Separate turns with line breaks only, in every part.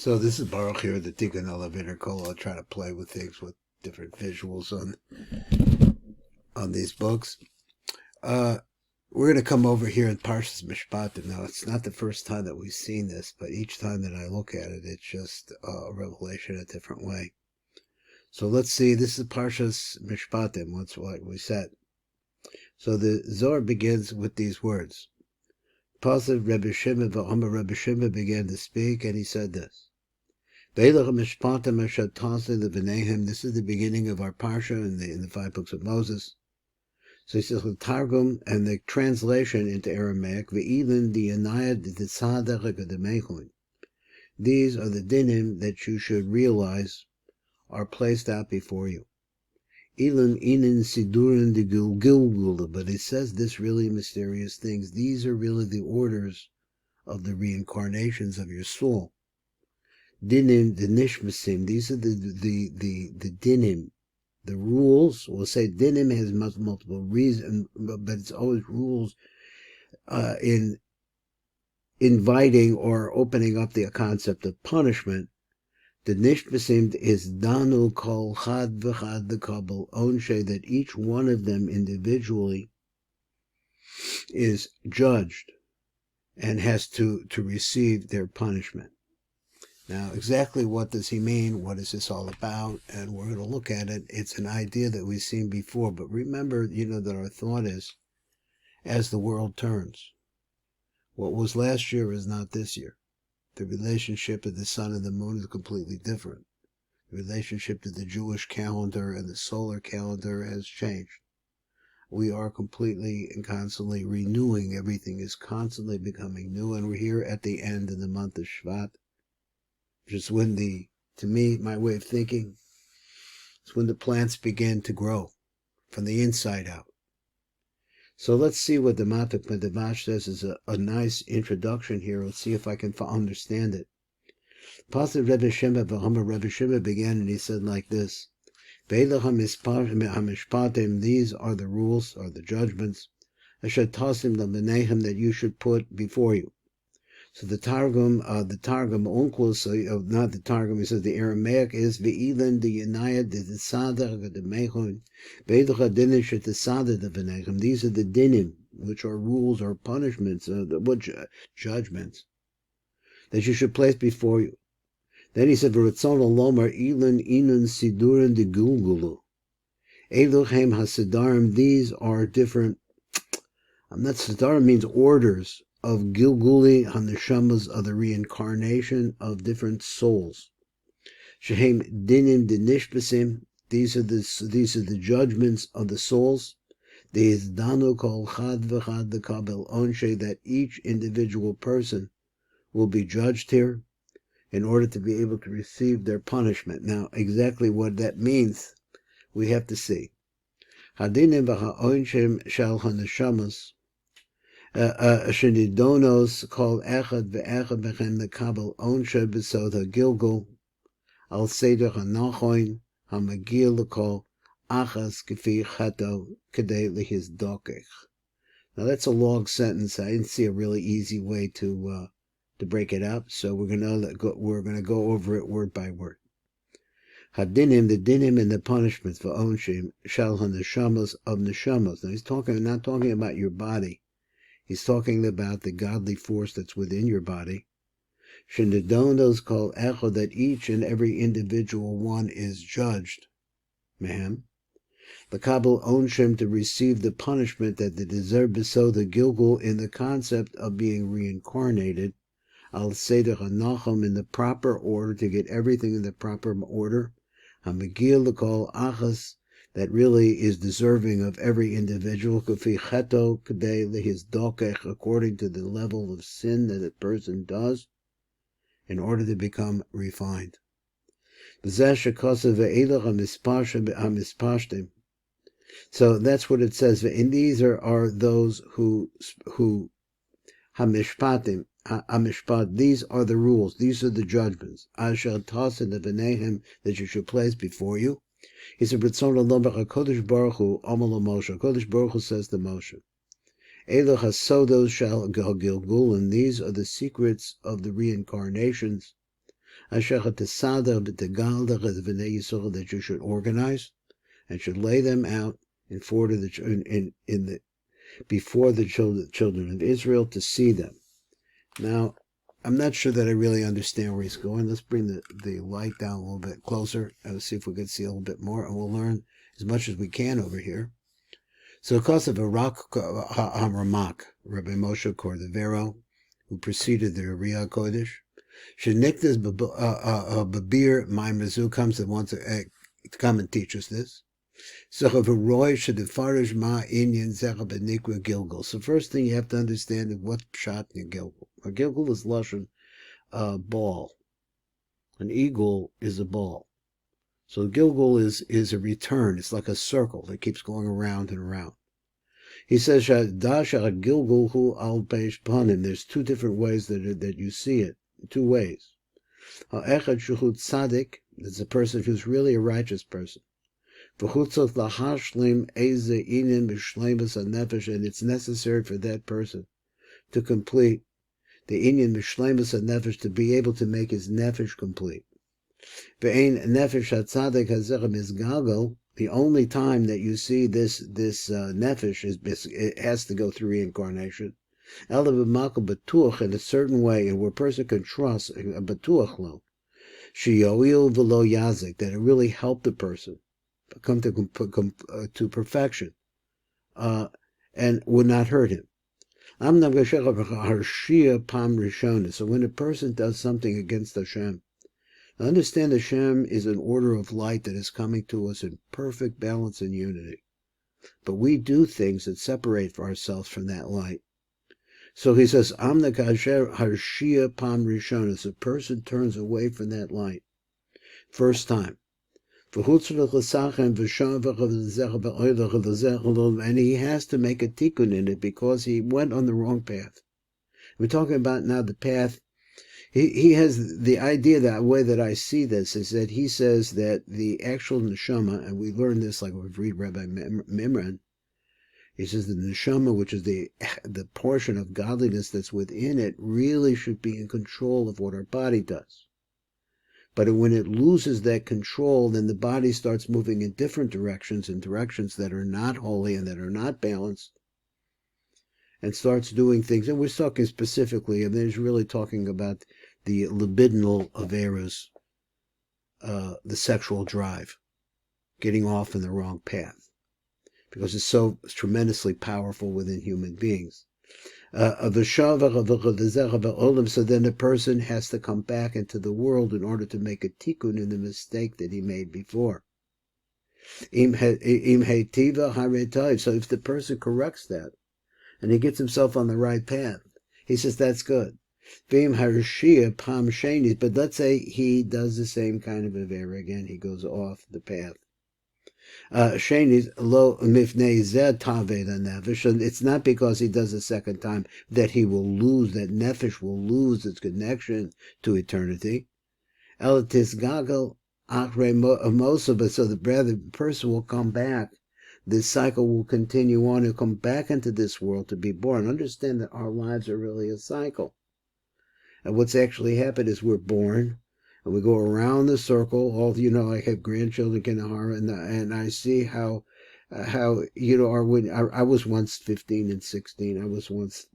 So this is Baruch here, the Tikkun Elevator Kol. I'll try to play with things with different visuals on these books. We're going to come over here in Parshas Mishpatim. Now, it's not the first time that we've seen this, but each time that I look at it, it's just a revelation a different way. So let's see. This is Parshas Mishpatim. What's what we said. So the Zohar begins with these words. Pasuk Rebbe Shimon v'Omer Rebbe Shimon began to speak, and he said this. This is the beginning of our parsha in the 5 books of Moses. So he says the Targum and the translation into Aramaic. These are the dinim that you should realize are placed out before you. But it says this really mysterious things. These are really the orders of the reincarnations of your soul. Dinim, the nishmasim, these are the dinim, the rules. We'll say dinim has multiple reasons, but it's always rules in inviting or opening up the concept of punishment. The nishmasim is danu kol chad v'chad the kabel onshe, that each one of them individually is judged and has to receive their punishment. Now, exactly what does he mean? What is this all about? And we're going to look at it. It's an idea that we've seen before, but remember, that our thought is, as the world turns, what was last year is not this year. The relationship of the sun and the moon is completely different. The relationship to the Jewish calendar and the solar calendar has changed. We are completely and constantly renewing. Everything is constantly becoming new, and we're here at the end of the month of Shevat. Just when to me, my way of thinking, it's when the plants begin to grow from the inside out. So let's see what the Matuk Medavash says is a nice introduction here. Let's see if I can understand it. Pasuk Rebbe Shimon v'Omer Rebbe Shimon began, and he said like this. These are the rules, or the judgments, that you should put before you. So the Targum Onkel, so not the Targum, he says the Aramaic is Ve'ilan the Yanayat the Tzadar the Mechon Beidcha Dinim Shetzadar the Venechem. These are the dinim, which are rules or punishments, judgments that you should place before you. Then he said, V'Ratzon Lomar Ilan Inun Sidurin de Gulgulu Elohim Hasidarim. These are different. Not Sidarim means orders of Gilguli Hanashamas, of the reincarnation of different souls. Shehem Dinim de Nishbasim. These are the judgments of the souls. These Danu Kol Chad V'Chad the Kabel Onshe, that each individual person will be judged here in order to be able to receive their punishment. Now, exactly what that means, we have to see. Hadinim v'ha'onshem shal hanashamas shenidonos called echad ve'echad bechem the kabel onshe b'sod ha'gilgul al seder ha'nachoin ha'magil l'kol achas k'fi chato kedei lihis dokech. Now that's a long sentence. I didn't see a really easy way to break it up, so we're gonna go over it word by word. Hadinim, the dinim and the punishments for onshim shal hanashamas of neshamas. Now he's not talking about your body. He's talking about the godly force that's within your body. Shenidonos called echo, that each and every individual one is judged. Ma'am. The kabel onshim, to receive the punishment that they deserve, beso the gilgul, in the concept of being reincarnated. Al seder hanacham, in the proper order, to get everything in the proper order. Hamagil l'kol achas, that really is deserving of every individual. K'fi cheto k'dei lihis dokech, according to the level of sin that a person does, in order to become refined. So that's what it says. And these are those who hamishpatim. Amishpat, these are the rules, these are the judgments. Asher tas in the venehem, that you should place before you. He said, B'tzon L'Lom HaKodesh Baruch Hu Omer L'Moshe. Kodesh Baruch Hu says to Moshe, Elo hasodos shal gilgul, and these are the secrets of the reincarnations. that you should organize and should lay them out before the children of Israel to see them. Now, I'm not sure that I really understand where he's going. Let's bring the light down a little bit closer and see if we can see a little bit more, and we'll learn as much as we can over here. So, because of Ramak, Rabbi Moshe Cordovero, who preceded the Riyah Kodesh, Sheniktas Babir Maimazu comes and wants to come and teach us this. So first thing you have to understand is what's pshat in Gilgul. A Gilgul is lashon ball. An eagle is a ball. So Gilgul is a return. It's like a circle that keeps going around and around. He says Gilgul hu al peish panim. There's two different ways that you see it. Two ways. Ha'echad shuhud tzaddik. It's a person who's really a righteous person. And it's necessary for that person to complete the inyan b'shleimus nefesh, to be able to make his nefesh complete. The only time that you see this nefesh it has to go through reincarnation. In a certain way, and where a person can trust batuach lo, sheyoil v'lo yazik, that it really helped the person come to perfection, and would not hurt him. So when a person does something against Hashem, understand Hashem is an order of light that is coming to us in perfect balance and unity. But we do things that separate ourselves from that light. So he says, Amna kasher harshia pam rishonis. A person turns away from that light first time. And he has to make a tikkun in it because he went on the wrong path. We're talking about now the path. He has the idea, that way that I see this is that he says that the actual neshama, and we learned this like we've read Rabbi Mimran, he says the neshama, which is the portion of godliness that's within it, really should be in control of what our body does. But when it loses that control, then the body starts moving in different directions, in directions that are not holy and that are not balanced, and starts doing things. And we're talking specifically, and there's really talking about the libidinal averas, the sexual drive, getting off in the wrong path, because it's so tremendously powerful within human beings. So then a person has to come back into the world in order to make a tikkun in the mistake that he made before. So if the person corrects that, and he gets himself on the right path, he says that's good. But let's say he does the same kind of avera again, he goes off the path. It's not because he does a second time that he will lose, that nefesh will lose its connection to eternity. But so the person will come back. This cycle will continue on and come back into this world to be born. Understand that our lives are really a cycle. And what's actually happened is we're born, and we go around the circle. I have grandchildren, and I see how I was once 15 and 16. I was once,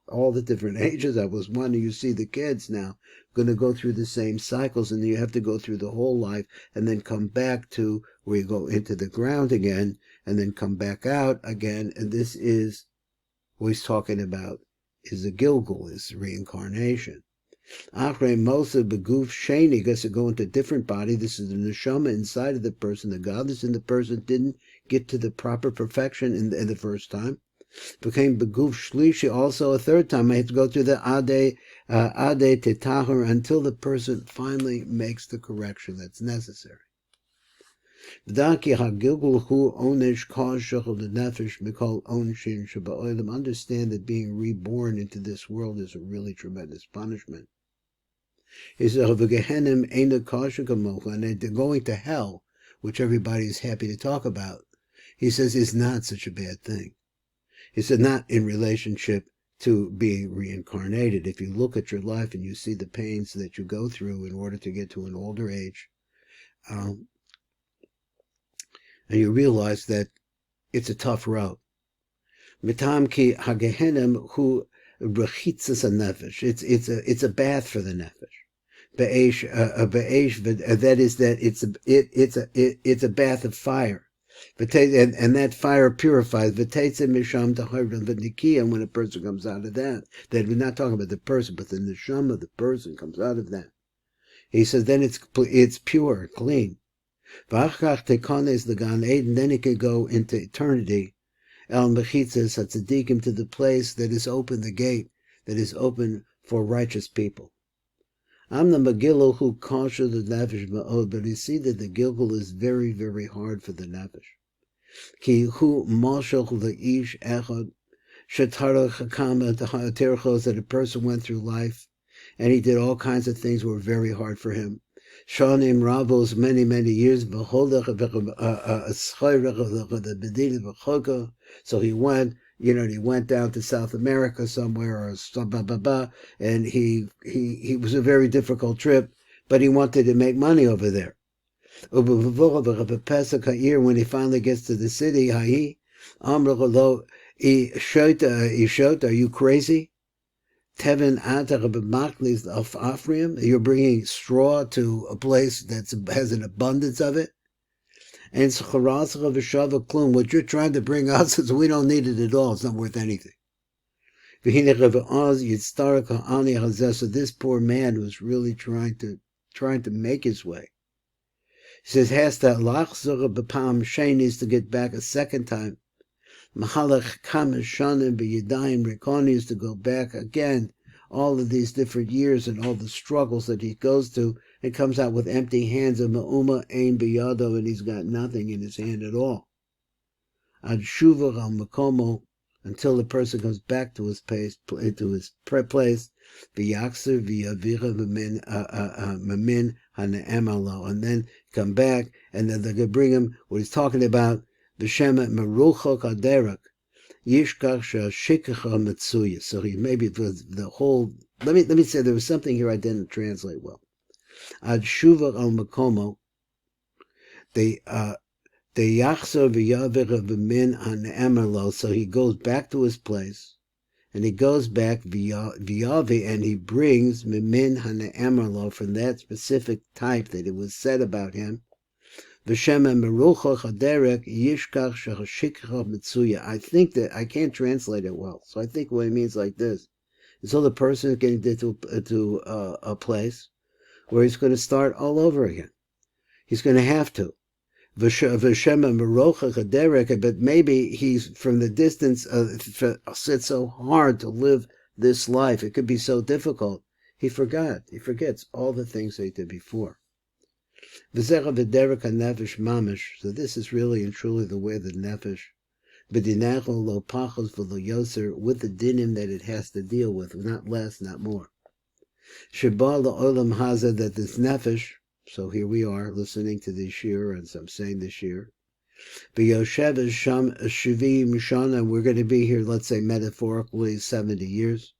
all the different ages. I was one. And you see the kids now going to go through the same cycles, and you have to go through the whole life and then come back to where you go into the ground again and then come back out again. And this is what he's talking about, is the Gilgul, is reincarnation. Achre Mosa Beguf Sheni, gets to go into a different body. This is the neshama inside of the person. The godless in the person didn't get to the proper perfection in the first time. Became Beguf Shlishi also a third time. I have to go through the Ade Tetahar until the person finally makes the correction that's necessary. Understand that being reborn into this world is a really tremendous punishment. He said, and going to hell, which everybody is happy to talk about, he says is not such a bad thing. He said not in relationship to being reincarnated. If you look at your life and you see the pains that you go through in order to get to an older age, and you realize that it's a tough road. Mitam ki hagehenem hu rechitzas nefesh. It's a bath for the nefesh. Be'esh, that is that it's a bath of fire. And that fire purifies. And when a person comes out of that we're not talking about the person, but the neshama of the person comes out of that. He says then it's pure, clean. Then it can go into eternity. El mechitzas hatzadikim, to the place that is open, the gate that is open for righteous people. I'm the Megillah who kosher the nefesh ma'od, but you see that the Gilgul is very, very hard for the nefesh. Ki hu moshel le'ish echad shetarach hakam terchos, that a person went through life and he did all kinds of things were very hard for him. Shanim Ravos, many, many years. So he went, he went down to South America somewhere, and he was a very difficult trip, but he wanted to make money over there. When he finally gets to the city, are you crazy? You're bringing straw to a place that has an abundance of it. And what you're trying to bring us is we don't need it at all. It's not worth anything. So this poor man was really trying to make his way. He says, has to get back a second time. Mahalach Kamashanim B'Yadayim Rekoni is to go back again, all of these different years and all the struggles that he goes through, and comes out with empty hands of Ma'uma Ein B'Yado, and he's got nothing in his hand at all. Ad Shuva Al Makomo, until the person comes back to his place, V'Yakser V'Yavira Mamin Hane'emalo, and then come back, and then they're going to bring him what he's talking about. B'Shema Meruchok Aderek Yishkach Shashikacha Metsuya. So he maybe the whole. Let me say there was something here I didn't translate well. Ad Shuva Al Makomo. They Yachzor V'Yavir V'Min Hane'emalo. So he goes back to his place, and he goes back V'Yavi, and he brings Mimin Hane'emalo from that specific type that it was said about him. I think that I can't translate it well, so I think what it means like this. So the person is getting to a place where he's going to start all over again. He's going to have to. But maybe he's from the distance, it's so hard to live this life. It could be so difficult. He forgets all the things that he did before. So this is really and truly the way the nefesh, with the dinim that it has to deal with, not less, not more. That this nefesh, so here we are listening to the shir, and I'm saying the shir. We're going to be here, let's say metaphorically, 70 years.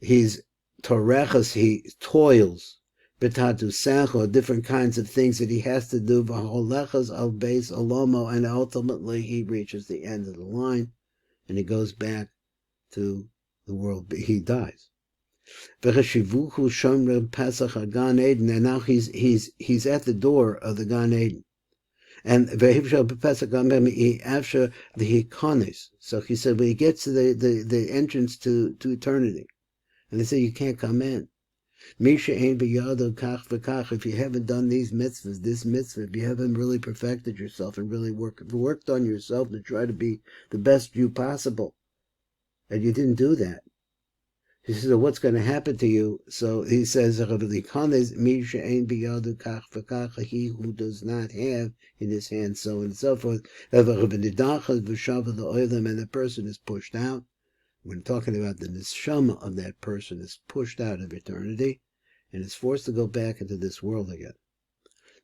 He's torechas, he toils, different kinds of things that he has to do, and ultimately he reaches the end of the line, and he goes back to the world. He dies. And now he's at the door of the Gan Eden. And so he said, when he gets to the entrance to eternity, and they say you can't come in. If you haven't done these mitzvahs, this mitzvah, if you haven't really perfected yourself and really worked on yourself to try to be the best you possible, and you didn't do that, he says, so what's going to happen to you? So he says, he who does not have in his hand so and so forth, and the person is pushed out. We're talking about the neshama of that person is pushed out of eternity and is forced to go back into this world again.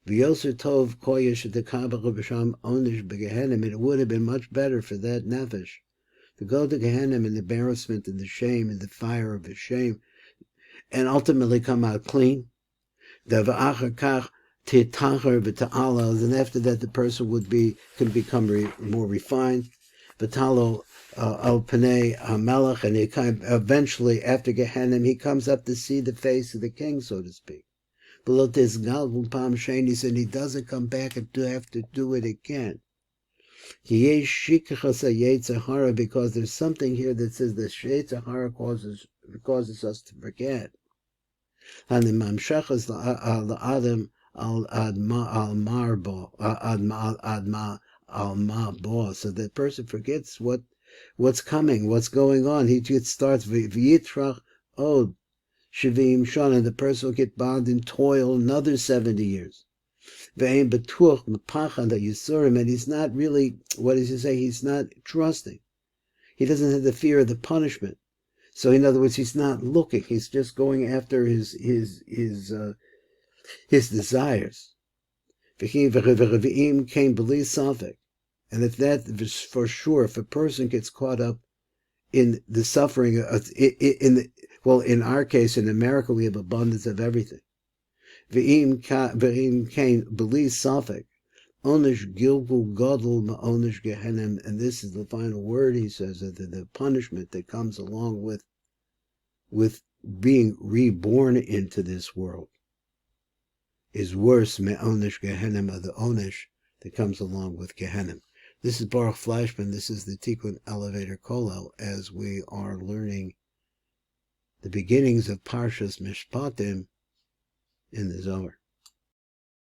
V'yoser tov koyesh dekabach b'sham onish begehenim. It would have been much better for that nefesh to go to Gehenna in the embarrassment and the shame and the fire of his shame, and ultimately come out clean. And after that, the person can become more refined. V'talo al panei hamelech, and eventually, after Gehenna, he comes up to see the face of the king, so to speak. And he doesn't come back and have to do it again. Because there's something here that says the Yetzer Hara causes us to forget. So the person forgets what's coming, what's going on. He just starts v'yitrach od shivim shana, and the person will get bound in toil another 70 years. Ve'ein betuach mepachad ha'yisurim, and he's not really, what does he say? He's not trusting. He doesn't have the fear of the punishment. So in other words, he's not looking. He's just going after his desires. V'chein came b'li safek, and if that is for sure, if a person gets caught up in the suffering in our case in America, we have abundance of everything. V'im came b'li safek, onish gilgul gadol ma'onish gehenim, and this is the final word. He says that the punishment that comes along with being reborn into this world is worse me'onish gehenim, of the onish that comes along with gehenim. This is Baruch Fleischman. This is the Tikkun Elevator Kollel, as we are learning the beginnings of Parshas Mishpatim in the Zohar.